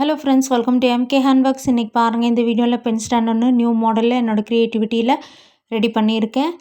Hello friends, welcome to MK handworks. இன்றைக்கி பாருங்கள், இந்த வீடியோவில் பென் ஸ்டாண்ட் ஒன்று நியூ மாடலில் என்னோடய க்ரியேட்டிவிட்டியில் ரெடி பண்ணியிருக்கேன்.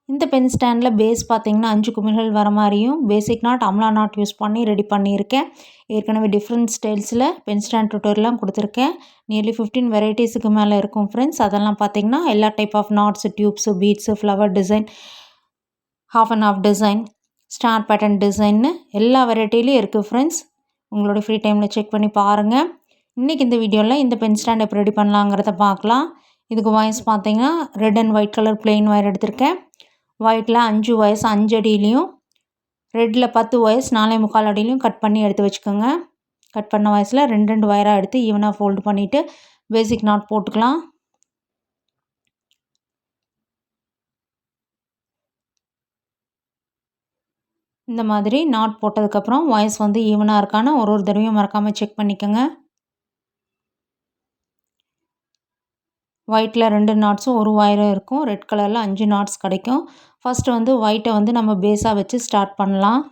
இந்த பென் ஸ்டாண்டில் பேஸ் பார்த்திங்கன்னா 5 குமிழ்கள் வர மாதிரியும் பேசிக் நாட் அம்லா நாட் யூஸ் பண்ணி ரெடி பண்ணியிருக்கேன். ஏற்கனவே டிஃப்ரெண்ட் ஸ்டைல்ஸில் பென் ஸ்டாண்ட் டுட்டோரியல்லாம் கொடுத்துருக்கேன். நியர்லி 15 வெரைட்டிஸுக்கு மேலே இருக்கும் ஃப்ரெண்ட்ஸ். அதெல்லாம் பார்த்திங்கன்னா எல்லா type of knots, tubes, beads, flower design, half and half design, star pattern டிசைன்னு எல்லா வெரைட்டிலையும் இருக்குது ஃப்ரெண்ட்ஸ். உங்களோட ஃப்ரீ டைமில் செக் பண்ணி பாருங்கள். இன்றைக்கி இந்த வீடியோவில் இந்த பென் ஸ்டாண்ட் எப்படி ரெடி பண்ணலாங்கிறத பார்க்கலாம். இதுக்கு வயர்ஸ் பார்த்தீங்கன்னா red and white colour plain wire எடுத்திருக்கேன். ஒயிட்டில் 5 வயர்ஸ் 5 அடியிலையும், ரெட்டில் 10 வயர்ஸ் 4.25 அடியிலையும் கட் பண்ணி எடுத்து வச்சுக்கோங்க. கட் பண்ண வயசில் 2 வயராக எடுத்து ஈவனாக ஃபோல்டு பண்ணிவிட்டு பேசிக் நாட் போட்டுக்கலாம். இந்த மாதிரி நாட் போட்டதுக்கப்புறம் வாய்ஸ் ஈவனாக இருக்கான்னு ஒரு தடவையும் மறக்காமல் செக் பண்ணிக்கோங்க. ஒயிட்டில் 2 நாட்ஸும் ஒரு ஒயரும் இருக்கும். ரெட் கலரில் 5 நாட்ஸ் கிடைக்கும். ஃபஸ்ட்டு ஒயிட்டை நம்ம பேஸாக வச்சு ஸ்டார்ட் பண்ணலாம்.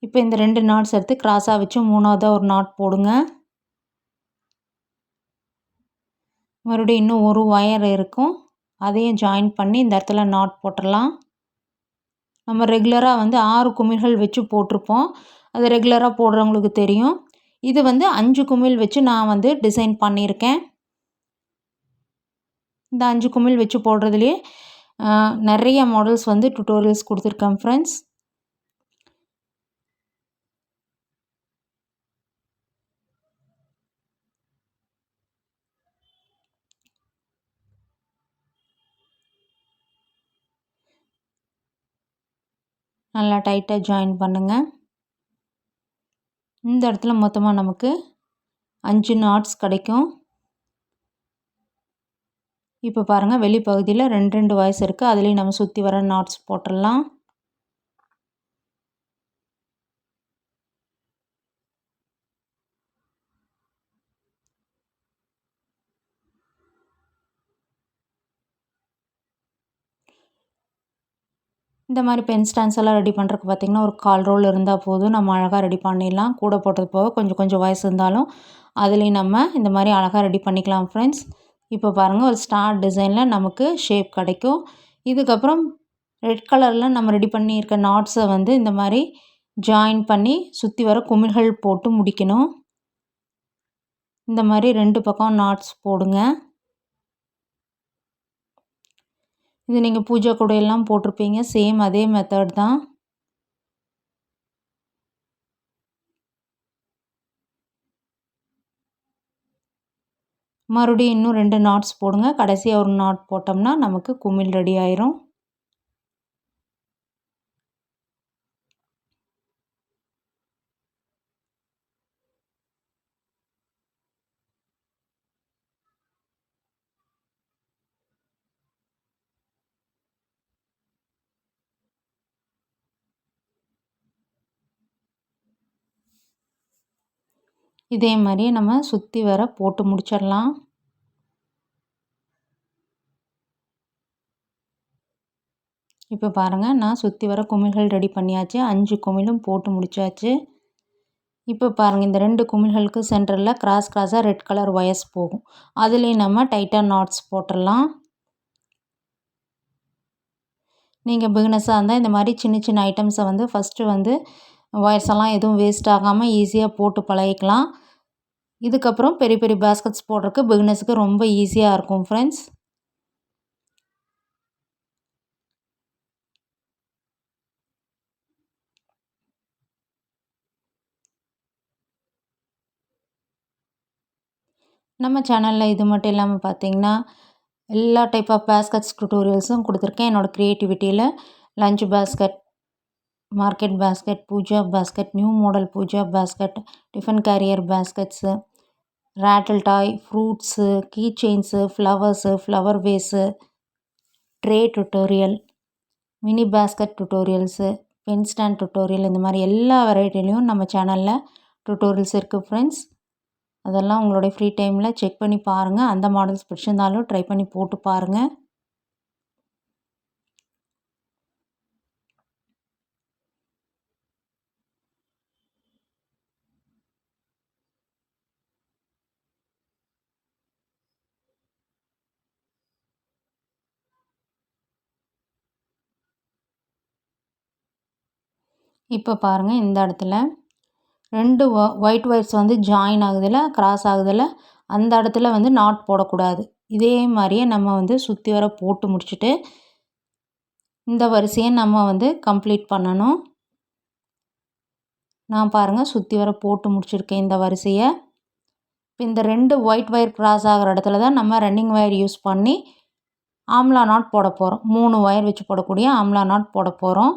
இப்போ இந்த 2 நாட்ஸ் எடுத்து கிராஸாக வச்சு 3ஆவதாக ஒரு நாட் போடுங்க. மறுபடியும் இன்னும் ஒரு ஒயர் இருக்கும், அதையும் ஜாயின் பண்ணி இந்த இடத்துல நாட் போட்டுடலாம். நம்ம ரெகுலராக 6 குமிழ்கள் வச்சு போட்டிருப்போம். அது ரெகுலராக போடுறவங்களுக்கு தெரியும். இது 5 குமிழ் வச்சு நான் டிசைன் பண்ணியிருக்கேன். இந்த 5 குமிழ் வச்சு போடுறதுலேயே நிறைய மாடல்ஸ் டுட்டோரியல்ஸ் கொடுத்துருக்கேன் ஃப்ரெண்ட்ஸ். நல்லா டைட்டாக ஜாயின் பண்ணுங்கள். இந்த இடத்துல மொத்தமாக நமக்கு 5 நாட்ஸ் கிடைக்கும். இப்போ பாருங்கள், வெளிப்பகுதியில் 2 வயசு இருக்குது. அதுலேயும் நம்ம சுற்றி வர நாட்ஸ் போட்டுடலாம். இந்த மாதிரி பென் ஸ்டாண்ட்ஸ் எல்லாம் ரெடி பண்ணுறதுக்கு பார்த்திங்கன்னா ஒரு 1/4 ரோல் இருந்தால் போதும். நம்ம அழகாக ரெடி பண்ணிடலாம். கூட போட்டது போக கொஞ்சம் வயசு இருந்தாலும் அதுலேயும் நம்ம இந்த மாதிரி அழகாக ரெடி பண்ணிக்கலாம் ஃப்ரெண்ட்ஸ். இப்போ பாருங்கள், ஒரு ஸ்டார் டிசைனில் நமக்கு ஷேப் கிடைக்கும். இதுக்கப்புறம் ரெட் கலரில் நம்ம ரெடி பண்ணியிருக்க நாட்ஸை இந்த மாதிரி ஜாயின் பண்ணி சுற்றி வர குமிழ்கள் போட்டு முடிக்கணும். இந்த மாதிரி 2 பக்கம் நாட்ஸ் போடுங்க. இது நீங்கள் பூஜை கூடையெல்லாம் போட்டிருப்பீங்க. சேம் அதே மெத்தட் தான். மறுபடியும் இன்னும் 2 நாட்ஸ் போடுங்க. கடைசியாக ஒரு நாட் போட்டோம்னா நமக்கு குமிழ் ரெடி ஆயிரும். இதே மாதிரியே நம்ம சுற்றி வர போட்டு முடிச்சிடலாம். இப்போ பாருங்கள், நான் சுற்றி வர குமிழ்கள் ரெடி பண்ணியாச்சு. 5 குமிழும் போட்டு முடிச்சாச்சு. இப்போ பாருங்கள், இந்த 2 குமிழ்களுக்கு சென்டரில் கிராஸாக ரெட் கலர் ஒயர்ஸ் போகும். அதுலேயும் நம்ம டைட்டாக நாட்ஸ் போட்டுடலாம். நீங்கள் பிகினஸாக இருந்தால் இந்த மாதிரி சின்ன ஐட்டம்ஸை ஃபஸ்ட்டு ஒயர்ஸ் எல்லாம் எதுவும் வேஸ்ட் ஆகாமல் ஈஸியாக போட்டு பழகிக்கலாம். இதுக்கப்புறம் பெரிய பேஸ்கெட்ஸ் போடுறதுக்கு பிகினஸுக்கு ரொம்ப ஈஸியாக இருக்கும் ஃப்ரெண்ட்ஸ். நம்ம சேனலில் இது மட்டும் இல்லாமல் பார்த்திங்கன்னா எல்லா டைப் ஆஃப் பேஸ்கெட்ஸ் டுட்டோரியல்ஸும் கொடுத்துருக்கேன். என்னோடய க்ரியேட்டிவிட்டியில் lunch basket, market basket, pooja basket, new model pooja basket, tiffin carrier baskets, rattle toy, fruits, key chains, flowers, flower vase, tray tutorial, mini basket tutorials, pen stand tutorial, இந்த மாதிரி எல்லா வெரைட்டிலையும் நம்ம சேனலில் டுட்டோரியல்ஸ் இருக்குது ஃப்ரெண்ட்ஸ். அதெல்லாம் உங்களுடைய ஃப்ரீ டைமில் செக் பண்ணி பாருங்கள். அந்த மாடல்ஸ் பிடிச்சிருந்தாலும் ட்ரை பண்ணி போட்டு பாருங்கள். இப்போ பாருங்கள், இந்த இடத்துல 2 ஒயிட் ஒயர்ஸ் வந்து ஜாயின் ஆகுதுல, கிராஸ் ஆகுதுல, அந்த இடத்துல வந்து நாட் போடக்கூடாது. இதே மாதிரியே நம்ம வந்து சுற்றி வர போட்டு முடிச்சுட்டு இந்த வரிசையை நம்ம வந்து கம்ப்ளீட் பண்ணணும். நான் பாருங்கள் சுற்றி வர போட்டு முடிச்சிருக்கேன் இந்த வரிசையை. இப்போ இந்த 2 ஒயிட் ஒயர் கிராஸ் ஆகிற இடத்துல தான் நம்ம ரன்னிங் ஒயர் யூஸ் பண்ணி ஆம்லா நாட் போட போகிறோம். 3 ஒயர் வச்சு போடக்கூடிய ஆம்லா நாட் போட போகிறோம்.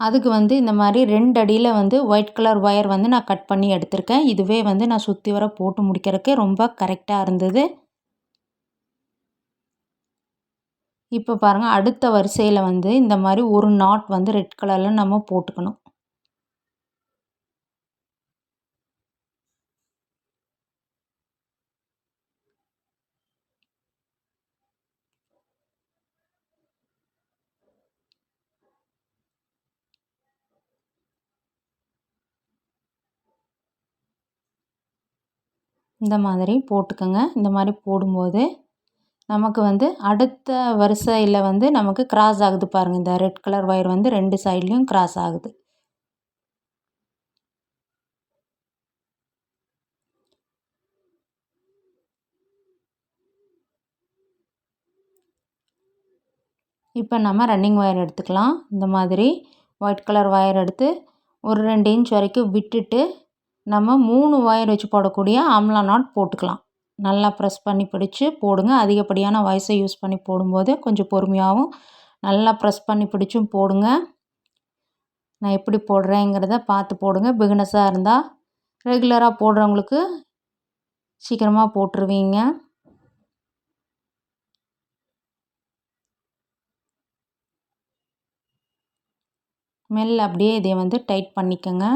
அதுக்கு வந்து இந்த மாதிரி 2 அடியில் வந்து ஒயிட் கலர் ஒயர் வந்து நான் கட் பண்ணி எடுத்திருக்கேன். இதுவே வந்து நான் சுற்றி வர போட்டு முடிக்கிறதுக்கு ரொம்ப கரெக்டாக இருந்தது. இப்போ பாருங்கள், அடுத்த வரிசையில் வந்து இந்த மாதிரி ஒரு நாட் வந்து ரெட் கலரில் நம்ம போட்டுக்கணும். இந்த மாதிரி போட்டுக்கோங்க. இந்த மாதிரி போடும்போது நமக்கு வந்து அடுத்த வரிசையில் வந்து நமக்கு கிராஸ் ஆகுது பாருங்கள். இந்த ரெட் கலர் ஒயர் வந்து 2 சைட்லேயும் கிராஸ் ஆகுது. இப்போ நம்ம ரன்னிங் ஒயர் எடுத்துக்கலாம். இந்த மாதிரி ஒயிட் கலர் ஒயர் எடுத்து ஒரு 2 இன்ச் வரைக்கும் விட்டுட்டு நம்ம 3 ஒயர் வச்சு போடக்கூடிய ஆம்லா நாட் போட்டுக்கலாம். நல்லா ப்ரெஸ் பண்ணி பிடிச்சி போடுங்க. அதிகப்படியான வாய்ஸை யூஸ் பண்ணி போடும்போது கொஞ்சம் பொறுமையாகவும் நல்லா ப்ரெஸ் பண்ணி பிடிச்சும் போடுங்க. நான் எப்படி போடுறேங்கிறத பார்த்து போடுங்க. பிகினர்ஸாக இருந்தால் ரெகுலராக போடுறவங்களுக்கு சீக்கிரமாக போட்டுருவீங்க. மெல்ல அப்படியே இதை வந்து டைட் பண்ணிக்கோங்க.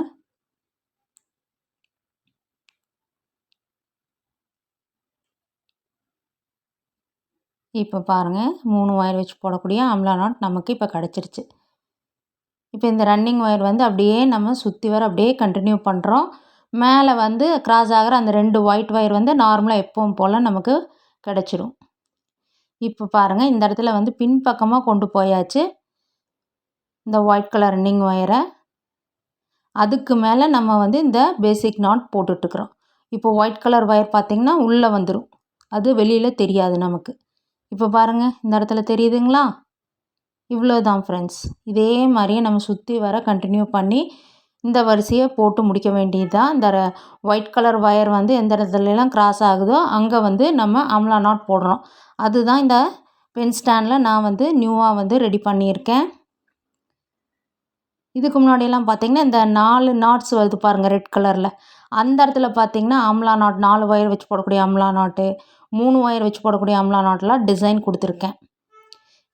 இப்போ பாருங்கள், 3 ஒயர் வச்சு போடக்கூடிய ஆம்லா நாட் நமக்கு இப்போ கிடச்சிருச்சு. இப்போ இந்த ரன்னிங் ஒயர் வந்து அப்படியே நம்ம சுற்றி வர அப்படியே கண்டினியூ பண்ணுறோம். மேலே வந்து கிராஸ் ஆகிற அந்த 2 ஒயிட் ஒயர் வந்து நார்மலாக எப்பவும் போல் நமக்கு கிடச்சிரும். இப்போ பாருங்கள், இந்த இடத்துல வந்து பின்பக்கமாக கொண்டு போயாச்சு இந்த ஒயிட் கலர் ரன்னிங் ஒயரை. அதுக்கு மேலே நம்ம வந்து இந்த பேசிக் நாட் போட்டுட்ருக்குறோம். இப்போ ஒயிட் கலர் ஒயர் பார்த்திங்கன்னா உள்ளே வந்துடும். அது வெளியில் தெரியாது நமக்கு. இப்போ பாருங்கள், இந்த இடத்துல தெரியுதுங்களா? இவ்வளோ தான் ஃப்ரெண்ட்ஸ். இதே மாதிரியே நம்ம சுற்றி வர கண்டினியூ பண்ணி இந்த வரிசையை போட்டு முடிக்க வேண்டியது தான். இந்த ஒயிட் கலர் ஒயர் வந்து எந்த இடத்துலலாம் கிராஸ் ஆகுதோ அங்கே வந்து நம்ம ஆம்லா நாட் போடுறோம். அதுதான் இந்த பென் ஸ்டாண்டில் நான் வந்து நியூவாக வந்து ரெடி பண்ணியிருக்கேன். இதுக்கு முன்னாடியெல்லாம் பார்த்திங்கன்னா இந்த 4 நாட்ஸ் வருது பாருங்கள் ரெட் கலரில். அந்த இடத்துல பார்த்திங்கன்னா ஆம்லா நாட் 4 ஒயர் வச்சு போடக்கூடிய ஆம்லா நாட்டு, 3 ஒயர் வச்சு போடக்கூடிய ஆம்லா நாட்லாம் டிசைன் கொடுத்துருக்கேன்.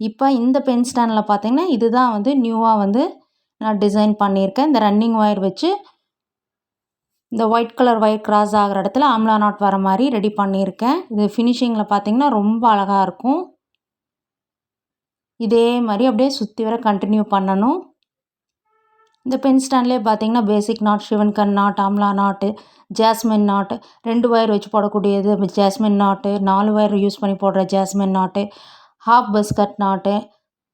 இப்போ இந்த பென் ஸ்டாண்டில் பார்த்திங்கன்னா இதுதான் வந்து நியூவாக வந்து நான் டிசைன் பண்ணியிருக்கேன். இந்த ரன்னிங் ஒயர் வச்சு இந்த ஒயிட் கலர் ஒயர் கிராஸ் ஆகிற இடத்துல ஆம்லா நாட் வர மாதிரி ரெடி பண்ணியிருக்கேன். இது ஃபினிஷிங்கில் பார்த்திங்கன்னா ரொம்ப அழகாக இருக்கும். இதே மாதிரி அப்படியே சுற்றி வர கண்டினியூ பண்ணணும். இந்த பென் ஸ்டாண்ட்லேயே பார்த்திங்கன்னா பேசிக் நாட், ஷிவன்கன் நாட், ஆம்லா நாட்டு, ஜாஸ்மின் நாட்டு, 2 ஒயர் வச்சு போடக்கூடியது ஜாஸ்மின் நாட்டு, 4 ஒயர் யூஸ் பண்ணி போடுற jasmine knot, half biscuit knot,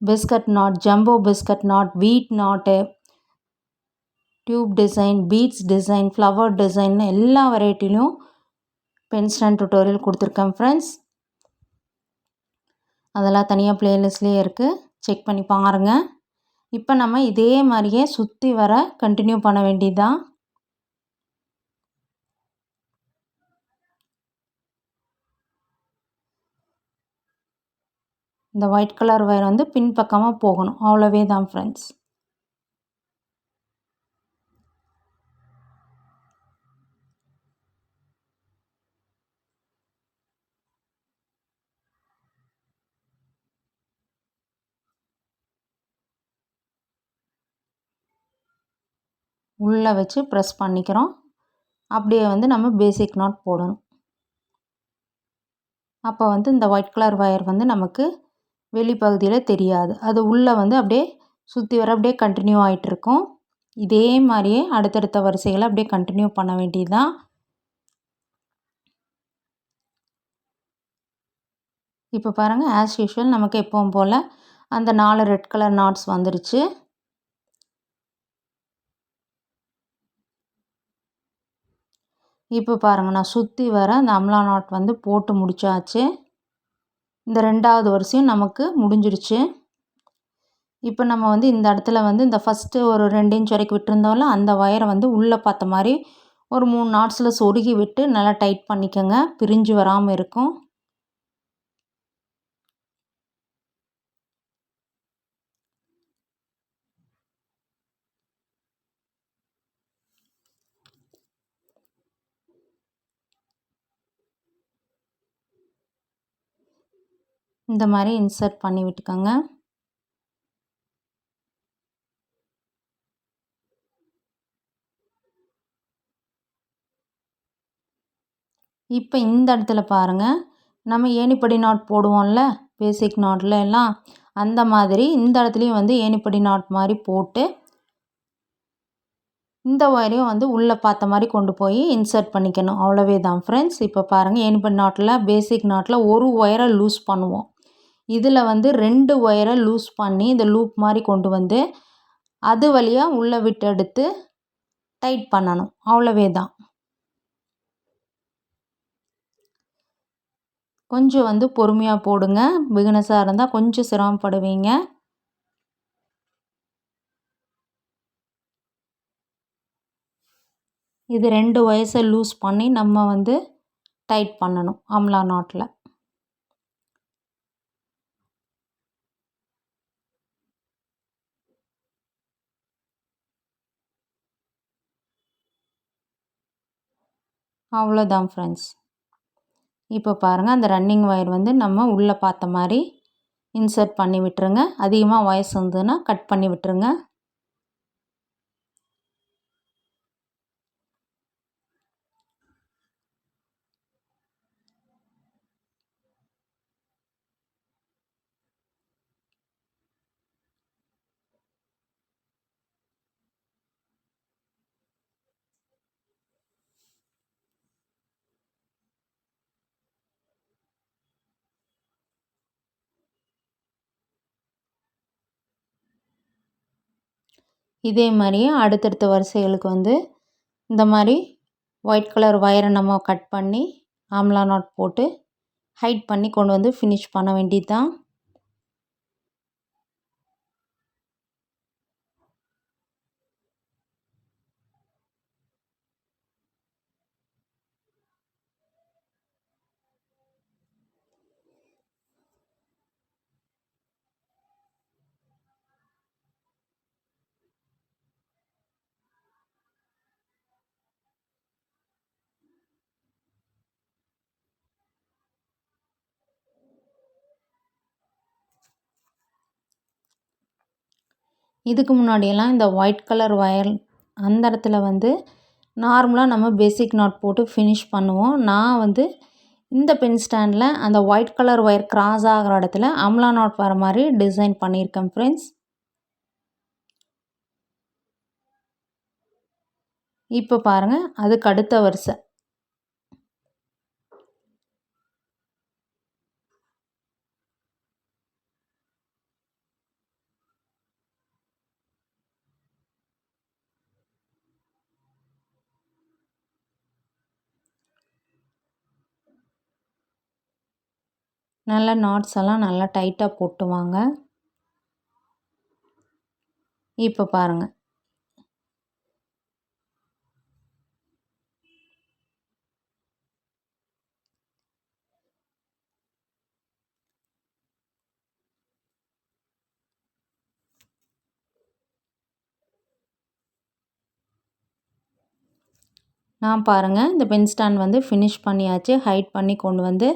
biscuit knot, jumbo biscuit knot, wheat knot, tube design, beads design, flower design எல்லா வெரைட்டிலையும் பென் ஸ்டாண்ட் டுட்டோரியல் கொடுத்துருக்கேன் ஃப்ரெண்ட்ஸ். அதெல்லாம் தனியாக ப்ளேலிஸ்ட்லேயே இருக்குது, செக் பண்ணி பாருங்கள். இப்போ நம்ம இதே மாதிரியே சுற்றி வர கண்டினியூ பண்ண வேண்டியதுதான். இந்த ஒயிட் கலர் ஒயர் வந்து பின்பக்கமாக போகணும். அவ்வளவே தான் ஃப்ரெண்ட்ஸ். உள்ளே வச்சு ப்ரெஸ் பண்ணிக்கிறோம். அப்படியே வந்து நம்ம பேசிக் நாட் போடணும். அப்போ வந்து இந்த ஒயிட் கலர் ஒயர் வந்து நமக்கு வெளிப்பகுதியில் தெரியாது. அது உள்ளே வந்து அப்படியே சுற்றி வர அப்படியே கண்டினியூ ஆகிட்டுருக்கும். இதே மாதிரியே அடுத்தடுத்த வரிசைகளை அப்படியே கண்டினியூ பண்ண வேண்டியது தான். இப்போ பாருங்கள், ஆஸ் யூஷுவல் நமக்கு எப்பவும் போல் அந்த 4 ரெட் கலர் நாட்ஸ் வந்துருச்சு. இப்போ பாருங்கள், நான் சுற்றி வர அந்த அம்லா நாட் வந்து போட்டு முடிச்சாச்சு. இந்த 2வது வரிசையும் நமக்கு முடிஞ்சிருச்சு. இப்போ நம்ம வந்து இந்த இடத்துல வந்து இந்த ஃபஸ்ட்டு ஒரு 2 இன்ச் வரைக்கும் விட்டுருந்தோம்ல, அந்த ஒயரை வந்து உள்ளே பார்த்த மாதிரி ஒரு 3 நாட்ஸில் சொருகி விட்டு நல்லா டைட் பண்ணிக்கோங்க, பிரிஞ்சு வராமல் இருக்கும். இந்த மாதிரி இன்சர்ட் பண்ணி விட்டுக்கோங்க. இப்போ இந்த இடத்துல பாருங்கள், நம்ம ஏணிப்படி நாட் போடுவோம்ல பேசிக் நாட்டில் எல்லாம், அந்த மாதிரி இந்த இடத்துலையும் வந்து ஏணிப்படி நாட் மாதிரி போட்டு இந்த ஒயரையும் வந்து உள்ளே பார்த்த மாதிரி கொண்டு போய் இன்சர்ட் பண்ணிக்கணும். அவ்வளவே தான் ஃப்ரெண்ட்ஸ். இப்போ பாருங்கள், ஏணிப்படி நாட்டில் பேசிக் நாட்டில் ஒரு ஒயரை லூஸ் பண்ணுவோம். இதில் வந்து 2 ஒயரை லூஸ் பண்ணி இந்த லூப் மாதிரி கொண்டு வந்து அது வழியாக உள்ளே விட்டு எடுத்து டைட் பண்ணணும். அவ்வளவே தான். கொஞ்சம் வந்து பொறுமையாக போடுங்க. பிகினர்ஸாக இருந்தால் கொஞ்சம் சிரமப்படுவீங்க. இது 2 ஒயர்ஸை லூஸ் பண்ணி நம்ம வந்து டைட் பண்ணணும் அம்லா நாட்டில். அவ்வளோதான் ஃப்ரெண்ட்ஸ். இப்போ பாருங்கள், அந்த ரன்னிங் ஒயர் வந்து நம்ம உள்ளே பார்த்த மாதிரி இன்சர்ட் பண்ணி விட்டுருங்க. அதிகமாக ஒயர்ஸ் இருந்ததுன்னா கட் பண்ணி விட்டுருங்க. இதே மாதிரியே அடுத்தடுத்த வரிசைகளுக்கு வந்து இந்த மாதிரி ஒயிட் கலர் ஒயரை நம்ம கட் பண்ணி ஆம்லா நாட் போட்டு ஹைட் பண்ணி கொண்டு வந்து ஃபினிஷ் பண்ண வேண்டியது தான். இதுக்கு முன்னாடியெல்லாம் இந்த ஒயிட் கலர் ஒயர் அந்த இடத்துல வந்து நார்மலாக நம்ம பேசிக் நாட் போட்டு ஃபினிஷ் பண்ணுவோம். நான் வந்து இந்த பென் ஸ்டாண்டில் அந்த ஒயிட் கலர் ஒயர் கிராஸ் ஆகிற இடத்துல அம்லா நாட் வர மாதிரி டிசைன் பண்ணியிருக்கேன் ஃப்ரெண்ட்ஸ். இப்போ பாருங்கள், அதுக்கு அடுத்த வரிசை. நல்லா நாட்ஸ் எல்லாம் நல்லா டைட்டாக போட்டு வாங்க. இப்போ பாருங்கள், நான் பாருங்கள் இந்த பென் ஸ்டாண்ட் வந்து ஃபினிஷ் பண்ணியாச்சு. ஹைட் பண்ணி கொண்டு வந்து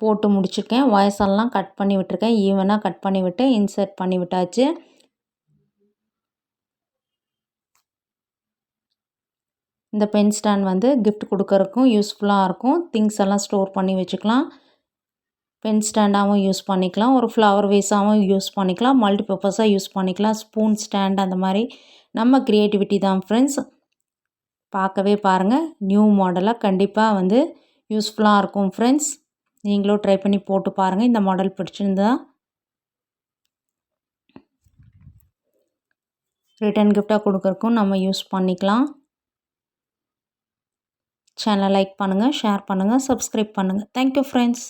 போட்டு முடிச்சிருக்கேன். ஒயர்ஸெல்லாம் கட் பண்ணி விட்டுருக்கேன். ஈவனாக கட் பண்ணி விட்டு இன்சர்ட் பண்ணி விட்டாச்சு. இந்த பென் ஸ்டாண்ட் வந்து கிஃப்ட் கொடுக்கறதுக்கும் யூஸ்ஃபுல்லாக இருக்கும். திங்ஸ் எல்லாம் ஸ்டோர் பண்ணி வச்சுக்கலாம். பென் ஸ்டாண்டாகவும் யூஸ் பண்ணிக்கலாம். ஒரு ஃப்ளவர் வேஸாகவும் யூஸ் பண்ணிக்கலாம். மல்டிபர்பஸாக யூஸ் பண்ணிக்கலாம். ஸ்பூன் ஸ்டாண்ட் அந்த மாதிரி நம்ம க்ரியேட்டிவிட்டி தான் ஃப்ரெண்ட்ஸ். பார்க்கவே பாருங்கள், நியூ மாடலாக கண்டிப்பாக வந்து யூஸ்ஃபுல்லாக இருக்கும் ஃப்ரெண்ட்ஸ். நீங்களும் ட்ரை பண்ணி போட்டு பாருங்கள். இந்த மாடல் பிடிச்சிருந்தா ரிட்டன் கிஃப்டாக கொடுக்குறக்கும் நம்ம யூஸ் பண்ணிக்கலாம். சேனலை லைக் பண்ணுங்கள், ஷேர் பண்ணுங்கள், சப்ஸ்கிரைப் பண்ணுங்கள். Thank you friends.